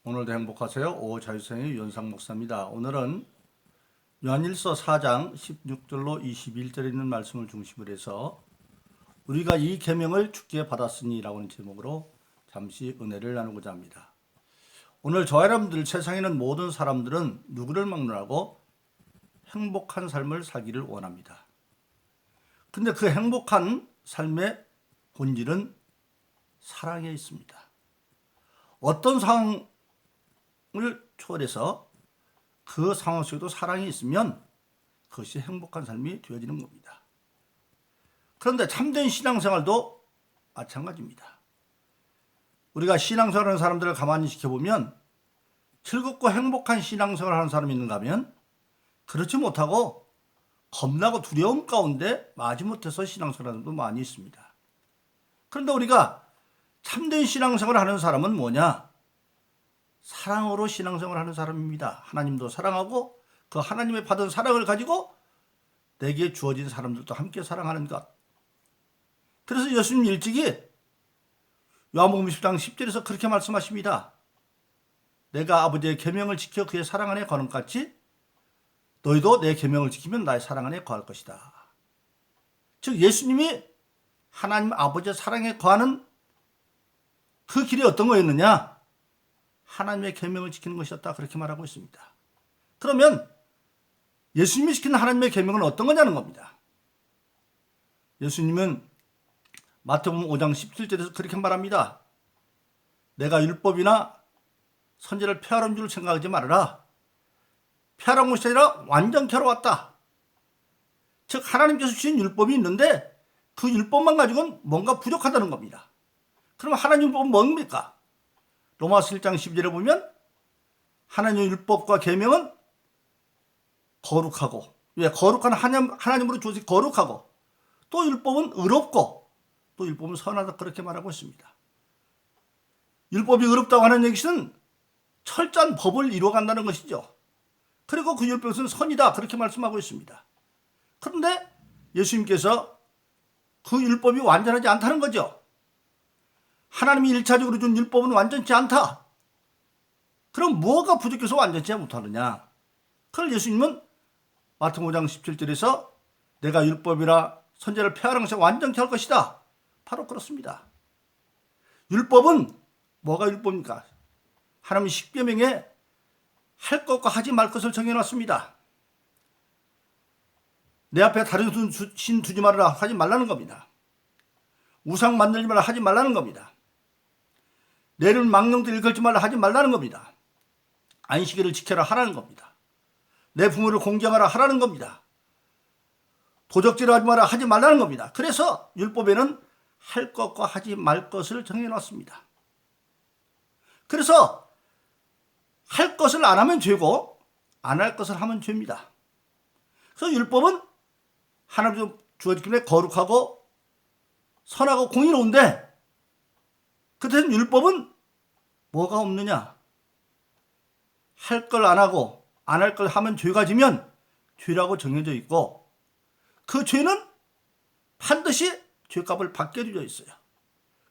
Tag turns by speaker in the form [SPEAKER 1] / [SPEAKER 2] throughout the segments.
[SPEAKER 1] 오늘도 행복하세요. 오자유성의 윤상 목사입니다. 오늘은 요한일서 4장 16절로 21절에 있는 말씀을 중심으로 해서 우리가 이 계명을 주께 받았으니 라고 하는 제목으로 잠시 은혜를 나누고자 합니다. 오늘 저와 여러분들, 세상에 있는 모든 사람들은 누구를 막론하고 행복한 삶을 살기를 원합니다. 근데 그 행복한 삶의 본질은 사랑에 있습니다. 어떤 상황을 초월해서 그 상황 속에도 사랑이 있으면 그것이 행복한 삶이 되어지는 겁니다. 그런데 참된 신앙생활도 마찬가지입니다. 우리가 신앙생활하는 사람들을 가만히 지켜보면 즐겁고 행복한 신앙생활을 하는 사람이 있는가 하면 그렇지 못하고 겁나고 두려움 가운데 마지못해서 신앙생활하는 사람도 많이 있습니다. 그런데 우리가 참된 신앙생활을 하는 사람은 뭐냐? 사랑으로 신앙생활을 하는 사람입니다. 하나님도 사랑하고 그 하나님의 받은 사랑을 가지고 내게 주어진 사람들도 함께 사랑하는 것. 그래서 예수님 일찍이 요한복음 10장 10절에서 그렇게 말씀하십니다. 내가 아버지의 계명을 지켜 그의 사랑 안에 거하는 것 같이 너희도 내 계명을 지키면 나의 사랑 안에 거할 것이다. 즉 예수님이 하나님 아버지의 사랑에 거하는 그 길이 어떤 거였느냐? 하나님의 계명을 지키는 것이었다. 그렇게 말하고 있습니다. 그러면 예수님이 지키는 하나님의 계명은 어떤 거냐는 겁니다. 예수님은 마태복음 5장 17절에서 그렇게 말합니다. 내가 율법이나 선지를 폐하러 온 줄 생각하지 말아라. 폐하러 온 것이 아니라 완전케 하러 왔다. 즉 하나님께서 주신 율법이 있는데 그 율법만 가지고는 뭔가 부족하다는 겁니다. 그럼 하나님 율법은 뭡니까? 로마서 1장 12절에 보면 하나님의 율법과 계명은 거룩하고, 왜 거룩한 하나님으로 주어진 거룩하고, 또 율법은 의롭고, 또 율법은 선하다. 그렇게 말하고 있습니다. 율법이 의롭다고 하는 얘기는 철저한 법을 이루어간다는 것이죠. 그리고 그 율법은 선이다. 그렇게 말씀하고 있습니다. 그런데 예수님께서 그 율법이 완전하지 않다는 거죠. 하나님이 1차적으로 준 율법은 완전치 않다. 그럼 뭐가 부족해서 완전치 못하느냐? 그걸 예수님은 마태복음 5장 17절에서 내가 율법이라 선지를 폐하는 것에 완전케 할 것이다. 바로 그렇습니다. 율법은 뭐가 율법입니까? 하나님의 십계명에 할 것과 하지 말 것을 정해놨습니다. 내 앞에 다른 신 두지 말아라 하지 말라는 겁니다. 우상 만들지 말라 하지 말라는 겁니다. 내 이름 망령들 걸지 말라 하지 말라는 겁니다. 안식일을 지켜라 하라는 겁니다. 내 부모를 공경하라 하라는 겁니다. 도적질을 하지 마라 하지 말라는 겁니다. 그래서 율법에는 할 것과 하지 말 것을 정해놨습니다. 그래서 할 것을 안 하면 죄고 안 할 것을 하면 죄입니다. 그래서 율법은 하나님께서 주어지기에 거룩하고 선하고 공의로운데 그때는 율법은 뭐가 없느냐? 할 걸 안 하고 안 할 걸 하면 죄가 지면 죄라고 정해져 있고 그 죄는 반드시 죄값을 받게 되어 있어요.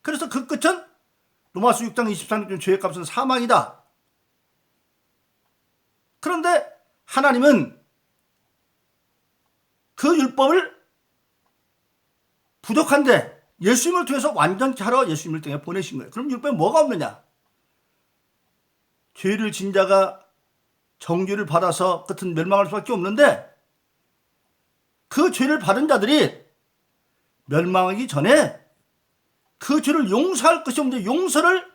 [SPEAKER 1] 그래서 그 끝은 로마서 6장 23절 죄의 값은 사망이다. 그런데 하나님은 그 율법을 부족한데 예수님을 통해서 완전케 하러 예수님을 통해 보내신 거예요. 그럼 율법에 뭐가 없느냐? 죄를 진 자가 정죄를 받아서 끝은 멸망할 수밖에 없는데 그 죄를 받은 자들이 멸망하기 전에 그 죄를 용서할 것이 없는데 용서를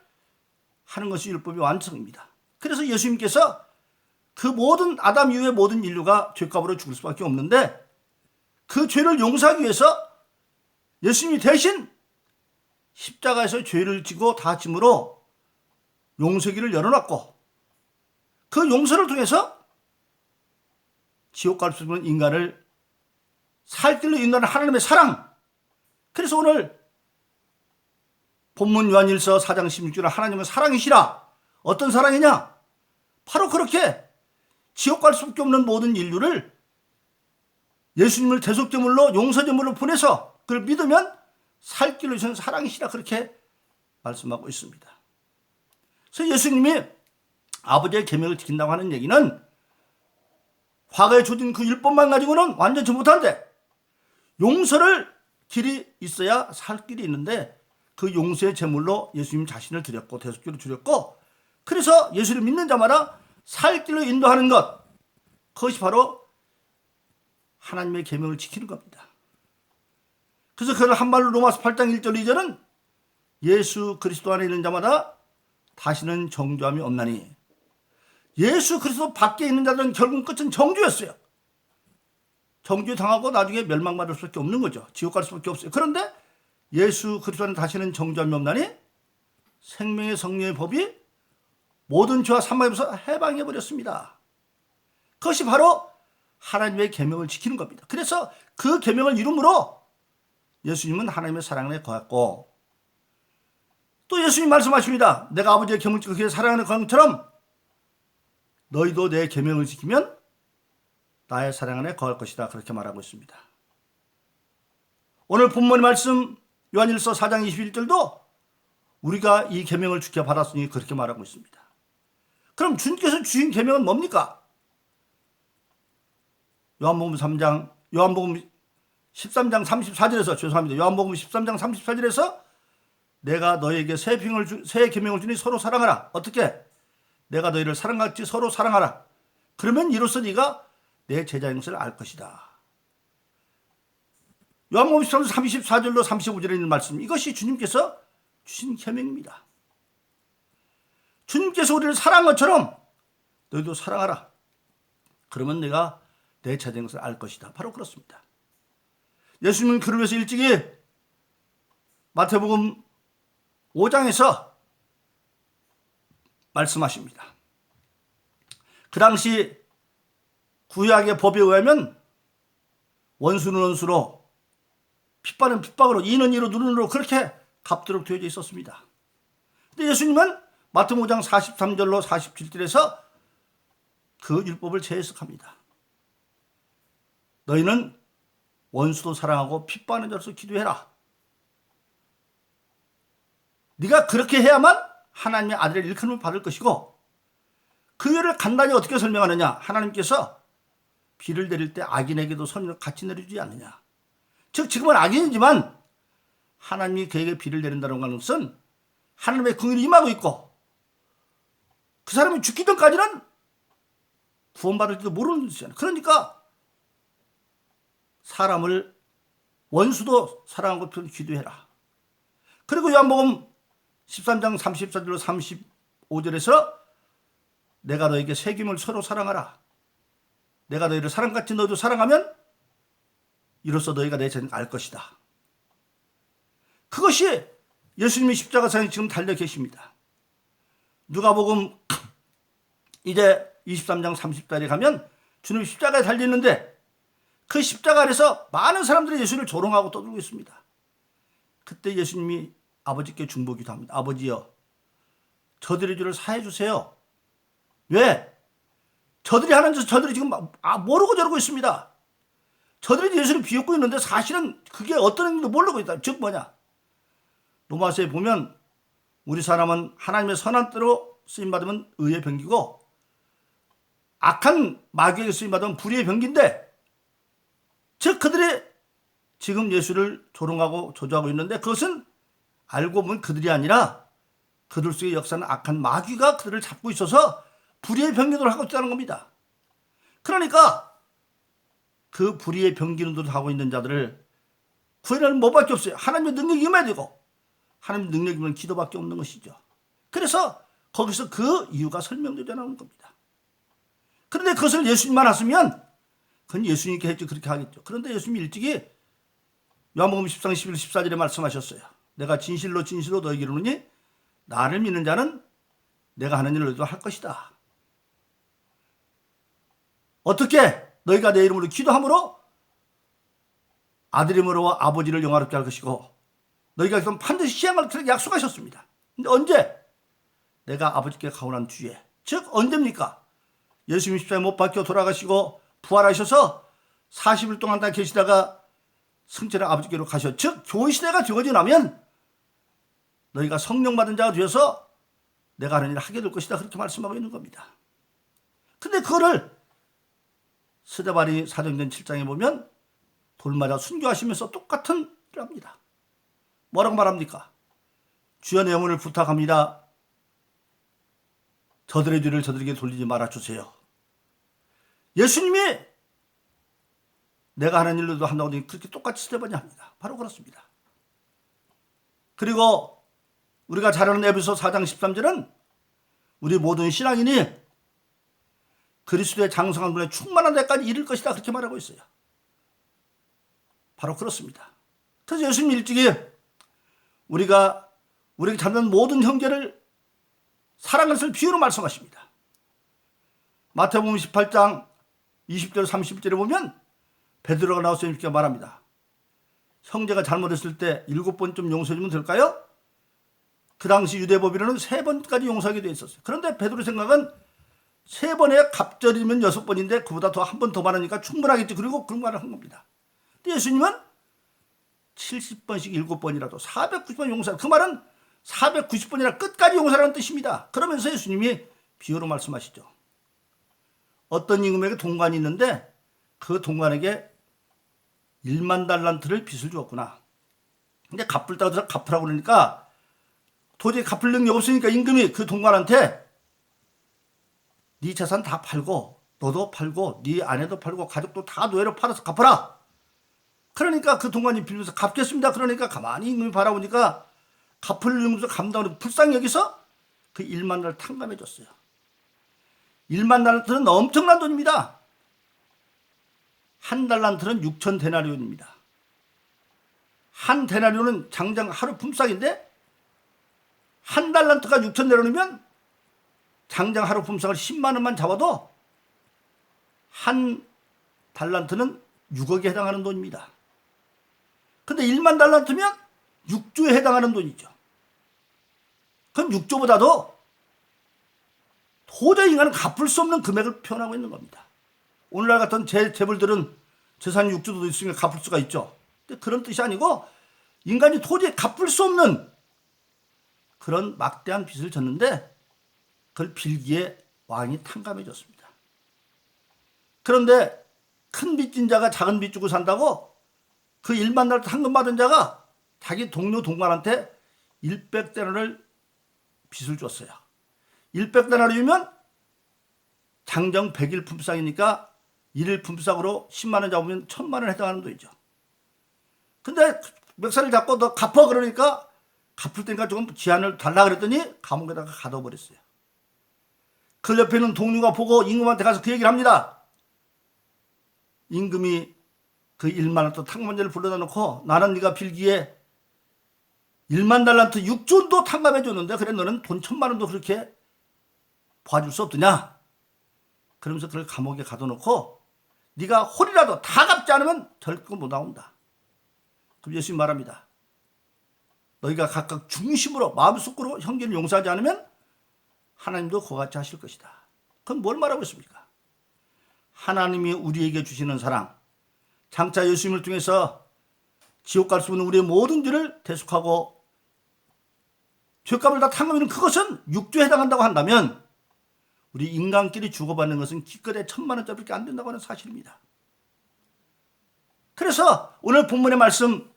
[SPEAKER 1] 하는 것이 율법의 완성입니다. 그래서 예수님께서 그 모든 아담 이후의 모든 인류가 죄값으로 죽을 수밖에 없는데 그 죄를 용서하기 위해서 예수님이 대신 십자가에서 죄를 지고 다 짐으로 용서기를 열어놨고 그 용서를 통해서 지옥 갈 수 있는 인간을 살 길로 인도하는 하나님의 사랑. 그래서 오늘 본문 요한일서 4장 16절에 하나님은 사랑이시라. 어떤 사랑이냐? 바로 그렇게 지옥 갈 수밖에 없는 모든 인류를 예수님을 대속제물로 용서제물로 보내서 그걸 믿으면 살 길로 주시는 사랑이시라. 그렇게 말씀하고 있습니다. 그래서 예수님이 아버지의 계명을 지킨다고 하는 얘기는 과거에 주어진 그 율법만 가지고는 완전치 못한데 용서를 길이 있어야 살 길이 있는데 그 용서의 제물로 예수님 자신을 드렸고 대속죄로 드렸고 그래서 예수를 믿는 자마다 살 길로 인도하는 것 그것이 바로 하나님의 계명을 지키는 겁니다. 그래서 그걸 한말로 로마서 8장 1절 2절은 예수 그리스도 안에 있는 자마다 다시는 정죄함이 없나니 예수 그리스도 밖에 있는 자들은 결국 끝은 정죄였어요. 정죄 당하고 나중에 멸망받을 수밖에 없는 거죠. 지옥 갈 수밖에 없어요. 그런데 예수 그리스도 안에 다시는 정죄함이 없나니 생명의 성령의 법이 모든 죄와 사망에서 해방해버렸습니다. 그것이 바로 하나님의 계명을 지키는 겁니다. 그래서 그 계명을 이름으로 예수님은 하나님의 사랑 안에 거했고 또 예수님 말씀하십니다. 내가 아버지의 계명을 지키고 그의 사랑 안에 거한 것처럼 너희도 내 계명을 지키면 나의 사랑 안에 거할 것이다. 그렇게 말하고 있습니다. 오늘 본문의 말씀 요한일서 4장 21절도 우리가 이 계명을 지켜받았으니 그렇게 말하고 있습니다. 그럼 주님께서 주신 계명은 뭡니까? 요한복음 13장 34절에서 죄송합니다. 요한복음 13장 34절에서 내가 너에게 새 계명을 주니 서로 사랑하라. 어떻게? 내가 너희를 사랑같이 서로 사랑하라. 그러면 이로써 네가 내 제자인 것을 알 것이다. 요한복음 13장 34절로 35절에 있는 말씀 이것이 주님께서 주신 계명입니다. 주님께서 우리를 사랑한 것처럼 너희도 사랑하라. 그러면 내가 내 제자인 것을 알 것이다. 바로 그렇습니다. 예수님은 그를 위해서 일찍이 마태복음 5장에서 말씀하십니다. 그 당시 구약의 법에 의하면 원수는 원수로 핍박은 핍박으로 이는 이로 누르는 그렇게 갚도록 되어져 있었습니다. 근데 예수님은 마태복음 5장 43절로 47절에서 그 율법을 재해석합니다. 너희는 원수도 사랑하고 핍박하는 자로서 기도해라. 네가 그렇게 해야만 하나님의 아들의 일컬음을 받을 것이고 그 일을 간단히 어떻게 설명하느냐. 하나님께서 비를 내릴 때 악인에게도 선을 같이 내려주지 않느냐. 즉 지금은 악인이지만 하나님이 그에게 비를 내린다는 것은 하나님의 긍휼이 임하고 있고 그 사람이 죽기 전까지는 구원받을지도 모르는 것이잖아요. 그러니까 사람을 원수도 사랑하고 기도해라. 그리고 요한복음 13장 34절로 35절에서 내가 너에게 새 계명을 서로 사랑하라. 내가 너희를 사랑같이 너희도 사랑하면 이로써 너희가 내 자신을 알 것이다. 그것이 예수님이 십자가상에 지금 달려 계십니다. 누가복음 이제 23장 30절에 가면 주님이 십자가에 달려 있는데 그 십자가 아래서 많은 사람들이 예수를 조롱하고 떠들고 있습니다. 그때 예수님이 아버지께 중보기도 합니다. 아버지여, 저들의 죄를 사해 주세요. 왜? 저들이 하는 짓 저들이 지금 모르고 저러고 있습니다. 저들이 예수를 비웃고 있는데 사실은 그게 어떤 의미인지도 모르고 있다. 즉 뭐냐? 로마서에 보면 우리 사람은 하나님의 선한 뜻으로 쓰임받으면 의의 병기고 악한 마귀에게 쓰임받으면 불의의 병기인데 즉 그들이 지금 예수를 조롱하고 조조하고 있는데 그것은 알고 보면 그들이 아니라 그들 속에 역사는 악한 마귀가 그들을 잡고 있어서 불의의 병기를 하고 있다는 겁니다. 그러니까 그 불의의 병기를 하고 있는 자들을 구해내는 뭐밖에 없어요. 하나님의 능력이 임해야 되고 하나님의 능력이 임하면 기도밖에 없는 것이죠. 그래서 거기서 그 이유가 설명되어 나오는 겁니다. 그런데 그것을 예수님만 하시면 그건 예수님께 했죠. 그렇게 하겠죠. 그런데 예수님이 일찍이 요한복음 13장 11, 14절에 말씀하셨어요. 내가 진실로 진실로 너에게 이르노니 나를 믿는 자는 내가 하는 일을 너희도 할 것이다. 어떻게? 너희가 내 이름으로 기도함으로 아들 이름으로 아버지를 영화롭게 할 것이고 너희가 그럼 반드시 시행할 것을 약속하셨습니다. 근데 언제? 내가 아버지께 가고 난 뒤에. 즉 언제입니까? 예수님 십자가에 못 박혀 돌아가시고 부활하셔서 40일 동안 다 계시다가 승천의 아버지께로 가셨. 즉 교회 시대가 되어지고 나면 너희가 성령 받은 자가 되어서 내가 하는 일을 하게 될 것이다. 그렇게 말씀하고 있는 겁니다. 근데 그거를 스데반이 사도행전 7장에 보면 돌마다 순교하시면서 똑같은 일을 합니다. 뭐라고 말합니까? 주여 내 영혼을 부탁합니다. 저들의 뒤를 저들에게 돌리지 말아주세요. 예수님이 내가 하는 일로도 한다고 하니 그렇게 똑같이 스데반이 합니다. 바로 그렇습니다. 그리고 우리가 잘 아는 에베소 4장 13절은 우리 모든 신앙인이 그리스도의 장성한 분에 충만한 데까지 이를 것이다. 그렇게 말하고 있어요. 바로 그렇습니다. 그래서 예수님 일찍이 우리에게 잡는 모든 형제를 사랑할 것을 비유로 말씀하십니다. 마태복음 18장 20절 30절에 보면 베드로가 나와서 이렇게 말합니다. 형제가 잘못했을 때 7번쯤 용서해주면 될까요? 그 당시 유대법이로는 3번까지 용서하게 되어 있었어요. 그런데 베드로 생각은 3번에 갑절이면 6번인데 그보다 더 한 번 더 많으니까 충분하겠지. 그리고 그런 말을 한 겁니다. 근데 예수님은 70번씩 7번이라도 490번 용서. 그 말은 490번이나 끝까지 용서라는 뜻입니다. 그러면서 예수님이 비유로 말씀하시죠. 어떤 임금에게 동관이 있는데 그 동관에게 1만 달란트를 빚을 주었구나. 근데 갚을다고 해서 갚으라고 그러니까 도저히 갚을 능력이 없으니까 임금이 그 동관한테 네 재산 다 팔고 너도 팔고 네 아내도 팔고 가족도 다 노예로 팔아서 갚아라. 그러니까 그 동관이 빌면서 갚겠습니다. 그러니까 가만히 임금이 바라보니까 갚을 능력도 감당을 불쌍히 여기서 그 1만 달을 탕감해 줬어요. 1만 달란트는 엄청난 돈입니다. 한 달란트는 6천 데나리온입니다. 한 데나리온은 장장 하루 품삯인데 한 달란트가 6천 데나리온이면 장장 하루 품삯을 10만 원만 잡아도 한 달란트는 6억에 해당하는 돈입니다. 근데 1만 달란트면 6조에 해당하는 돈이죠. 그럼 6조보다도 도저히 인간은 갚을 수 없는 금액을 표현하고 있는 겁니다. 오늘날 같은 재벌들은 재산이 6조도 있으니까 갚을 수가 있죠. 근데 그런 뜻이 아니고 인간이 도저히 갚을 수 없는 그런 막대한 빚을 졌는데 그걸 빌기에 왕이 탕감해 줬습니다. 그런데 큰 빚진 자가 작은 빚 주고 산다고 그 1만 달러 탕감받은 자가 자기 동료 동관한테 100데나리온을 빚을 줬어요. 100데나리온이면 장정 100일 품삯이니까 1일 품삯으로 10만 원 잡으면 1000만 원 해당하는 돈이죠. 근데 멱살을 잡고 너 갚아 그러니까 갚을 때니까 조금 기한을 달라 그랬더니 감옥에다가 가둬버렸어요. 그 옆에 있는 동료가 보고 임금한테 가서 그 얘기를 합니다. 임금이 그 1만 원또 탕감자를 불러다 놓고 나는 네가 빌기에 1만 달란트 6조도 탕감해 줬는데 그래 너는 돈 1000만 원도 그렇게 봐줄 수 없더냐. 그러면서 그를 감옥에 가둬놓고 네가 홀이라도 다 갚지 않으면 결코 못 나온다. 그럼 예수님 말합니다. 너희가 각각 중심으로 마음속으로 형제를 용서하지 않으면 하나님도 그와 같이 하실 것이다. 그건 뭘 말하고 있습니까? 하나님이 우리에게 주시는 사랑, 장차 예수님을 통해서 지옥 갈 수 있는 우리의 모든 죄를 대속하고 죄값을 다 탕감하는 그것은 6조에 해당한다고 한다면 우리 인간끼리 주고받는 것은 기껏해 1000만 원짜리밖에 안 된다고 하는 사실입니다. 그래서 오늘 본문의 말씀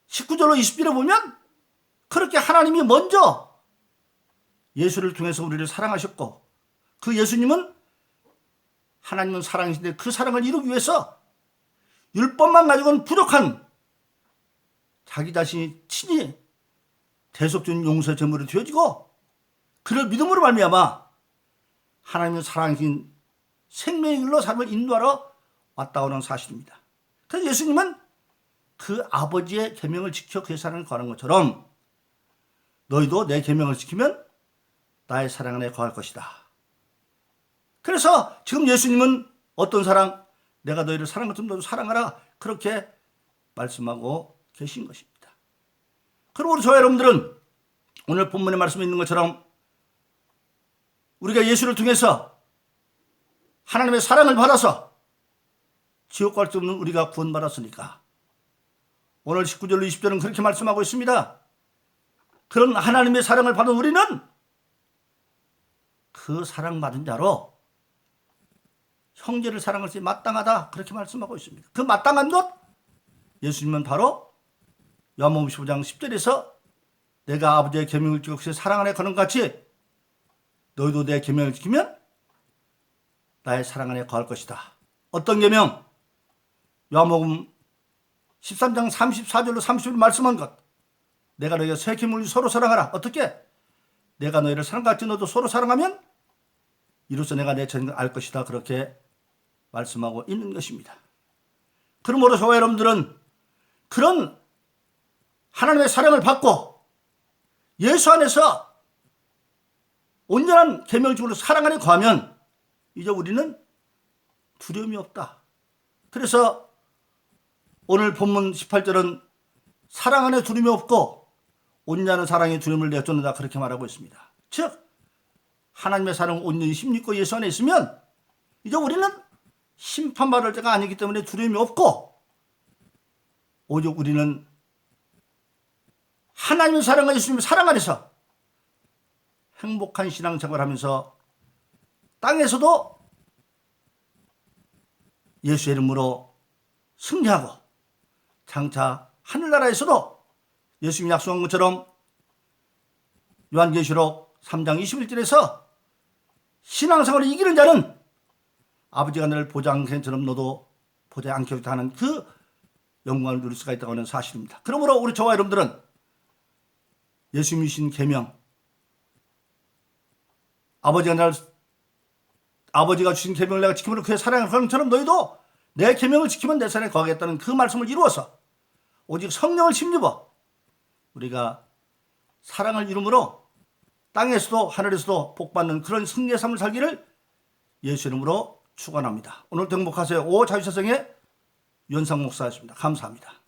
[SPEAKER 1] 19절로 20절에 보면 그렇게 하나님이 먼저 예수를 통해서 우리를 사랑하셨고 그 예수님은 하나님은 사랑이신데 그 사랑을 이루기 위해서 율법만 가지고는 부족한 자기 자신이 친히 대속적인 용서의 제물이 되어지고 그를 믿음으로 말미암아 하나님의 사랑이신 생명의 길로 삶을 인도하러 왔다고 하는 사실입니다. 그래서 예수님은 그 아버지의 계명을 지켜 그의 사랑을 거하는 것처럼 너희도 내 계명을 지키면 나의 사랑 안에 거할 것이다. 그래서 지금 예수님은 어떤 사랑? 내가 너희를 사랑한 것처럼 너도 사랑하라. 그렇게 말씀하고 계신 것입니다. 그리고 우리 저와 여러분들은 오늘 본문에 말씀에 있는 것처럼 우리가 예수를 통해서 하나님의 사랑을 받아서 지옥 갈 수 없는 우리가 구원받았으니까 오늘 19절로 20절은 그렇게 말씀하고 있습니다. 그런 하나님의 사랑을 받은 우리는 그 사랑받은 자로 형제를 사랑할 수 마땅하다, 그렇게 말씀하고 있습니다. 그 마땅한 것, 예수님은 바로 요한복음 15장 10절에서 내가 아버지의 계명을 지키고 그의 사랑 안에 거는 같이 너희도 내 계명을 지키면 나의 사랑 안에 거할 것이다. 어떤 계명? 요한복음 13장 34절로 30절 말씀한 것. 내가 너희가 새 계명을 서로 사랑하라. 어떻게? 내가 너희를 사랑같이 너도 서로 사랑하면 이로써 내가 내 전을 알 것이다. 그렇게 말씀하고 있는 것입니다. 그러므로 저와 여러분들은 그런 하나님의 사랑을 받고 예수 안에서 온전한 계명을 지키고 사랑 안에 거하면 이제 우리는 두려움이 없다. 그래서 오늘 본문 18절은 사랑 안에 두려움이 없고 온전한 사랑에 두려움을 내쫓는다, 그렇게 말하고 있습니다. 즉 하나님의 사랑은 온전히 힘있고 예수 안에 있으면 이제 우리는 심판받을 자가 아니기 때문에 두려움이 없고 오직 우리는 하나님의 사랑과 예수님의 사랑 안에서 행복한 신앙생활을 하면서 땅에서도 예수의 이름으로 승리하고 장차 하늘나라에서도 예수님이 약속한 것처럼 요한계시록 3장 21절에서 신앙생활을 이기는 자는 아버지가 너를 보지 않겠처럼 너도 보지 않겠다 하는 그 영광을 누릴 수가 있다고 하는 사실입니다. 그러므로 우리 저와 여러분들은 예수님이 주신 계명, 아버지가 주신 계명을 내가 지키므로 그의 사랑을 거는 것처럼 너희도 내 계명을 지키면 내 사랑에 거하겠다는 그 말씀을 이루어서 오직 성령을 힘입어 우리가 사랑을 이름으로 땅에서도 하늘에서도 복받는 그런 승리의 삶을 살기를 예수 이름으로 축원합니다. 오늘도 행복하세요. 오 자유세상의 윤상 목사였습니다. 감사합니다.